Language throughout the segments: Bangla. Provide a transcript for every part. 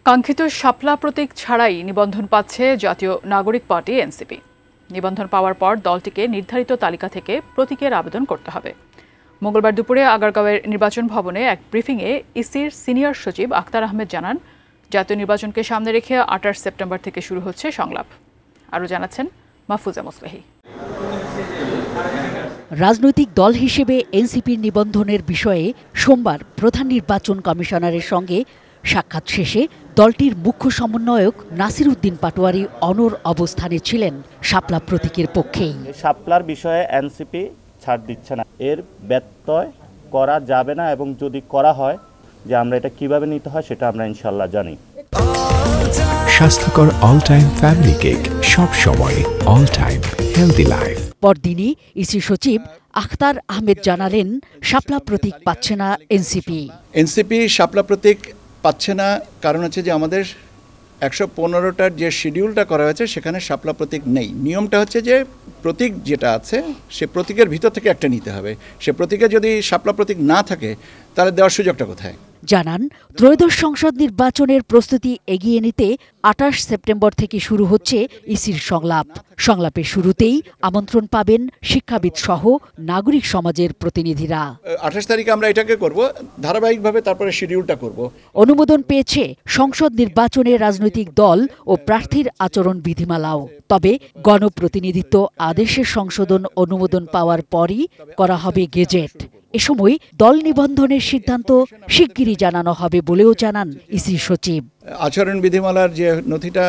কাঙ্ক্ষিত শাপলা প্রতীক ছাড়াই নিবন্ধন পাচ্ছে জাতীয় নাগরিক পার্টি এনসিপি। নিবন্ধন পাওয়ার পর দলটিকে নির্ধারিত তালিকা থেকে প্রতীকের আবেদন করতে হবে। মঙ্গলবার দুপুরে আগারগাঁওয়ের নির্বাচন ভবনে এক ব্রিফিংয়ে ইসির সিনিয়র সচিব আখতার আহমেদ জানান, জাতীয় নির্বাচনকে সামনে রেখে 28 সেপ্টেম্বর থেকে শুরু হচ্ছে সংলাপ। আরও জানাচ্ছেন মাহফুজা মুসলেহি। রাজনৈতিক দল হিসেবে এনসিপির নিবন্ধনের বিষয়ে সোমবার প্রধান নির্বাচন কমিশনারের সঙ্গে সাক্ষাৎ শেষে দলটির মুখ্য সমন্বয়ক নাসির উদ্দিন পাটোয়ারি অনড় অবস্থানে ছিলেন শাপলা প্রতীকের পক্ষেই। শাপলার বিষয়ে এনসিপি ছাড় দিচ্ছে না, এর ব্যত্যয় করা যাবে না, এবং যদি করা হয় যে আমরা এটা কিভাবে নিতে হয় সেটা আমরা ইনশাআল্লাহ জানি। স্বাস্থ্যকর অল টাইম ফ্যামিলি কেক, সব সময় অল টাইম হেলদি লাইফ। পরদিনই ইসি সচিব আখতার আহমেদ জানালেন, শাপলা প্রতীক পাচ্ছে না এনসিপি শাপলা প্রতীক পাচ্ছে না, কারণ হচ্ছে যে আমাদের 115টার যে শিডিউলটা করা হয়েছে সেখানে শাপলা প্রতীক নেই। নিয়মটা হচ্ছে যে প্রতীক যেটা আছে সে প্রতীকের ভিতর থেকে একটা নিতে হবে। সে প্রতীকে যদি শাপলা প্রতীক না থাকে তাহলে দেওয়ার সুযোগটা কোথায়? জানান, ত্রয়োদশ সংসদ নির্বাচনের প্রস্তুতি এগিয়ে নিতে 28 সেপ্টেম্বর থেকে শুরু হচ্ছে ইসির সংলাপ। সংলাপের শুরুতেই আমন্ত্রণ পাবেন শিক্ষাবিদ সহ নাগরিক সমাজের প্রতিনিধিরা। 28 তারিখে আমরা এটাকে করব, ধারাবাহিকভাবে তারপরে শিডিউলটা করব। অনুমোদন পেয়েছে সংসদ নির্বাচনে রাজনৈতিক দল ও প্রার্থীর আচরণ বিধিমালাও। তবে গণপ্রতিনিধিত্ব আদেশের সংশোধন অনুমোদন পাওয়ার পরই করা হবে গেজেট। এ সময় দল নিবন্ধনের সিদ্ধান্ত শিগগিরই জানানো হবে বলেও জানান ইসি সচিব। আচরণ বিধিমালার যে নথিটা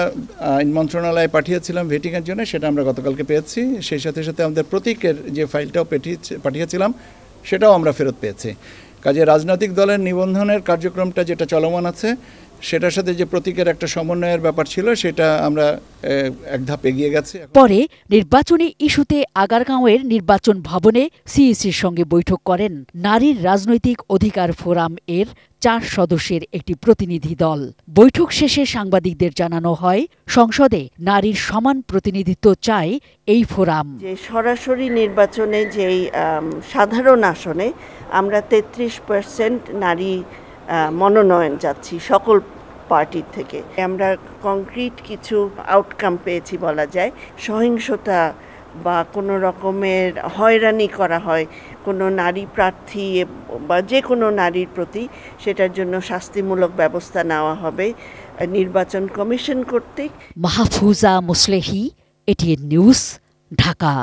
আইন মন্ত্রণালয়ে পাঠিয়েছিলাম ভেটিংয়ের জন্য, সেটা আমরা গতকালকে পেয়েছি। সেই সাথে সাথে আমাদের প্রতীকের যে ফাইলটাও পাঠিয়েছিলাম সেটাও আমরা ফেরত পেয়েছি। কাজে রাজনৈতিক দলের নিবন্ধনের কার্যক্রমটা যেটা চলমান আছে সেটার সাথে যে প্রতীকের একটা সমন্বয়ের ব্যাপার ছিল সেটা আমরা এক ধাপ এগিয়ে গেছে। পরে নির্বাচনী ইস্যুতে আগারগাঁওয়ের নির্বাচন ভবনে সিইসির সঙ্গে বৈঠক করেন নারীর রাজনৈতিক অধিকার ফোরাম এর 4 সদস্যের একটি প্রতিনিধি দল। বৈঠক শেষে সাংবাদিকদের জানানো হয়, সংসদে নারীর সমান প্রতিনিধিত্ব চায় এই ফোরাম। যে সরাসরি নির্বাচনে যেই সাধারণ আসনে আমরা 33% নারী মনোনয়ন যাচ্ছি সকল পার্টির থেকে। আমরা কংক্রিট কিছু আউটকাম পেয়েছি বলা যায়। সহিংসতা বা কোনো রকমের হয়রানি করা হয় কোনো নারী প্রার্থী বা যে কোনো নারীর প্রতি, সেটার জন্য শাস্তিমূলক ব্যবস্থা নেওয়া হবে নির্বাচন কমিশন কর্তৃক। Mahfuza Muslehi, ATN news, Dhaka.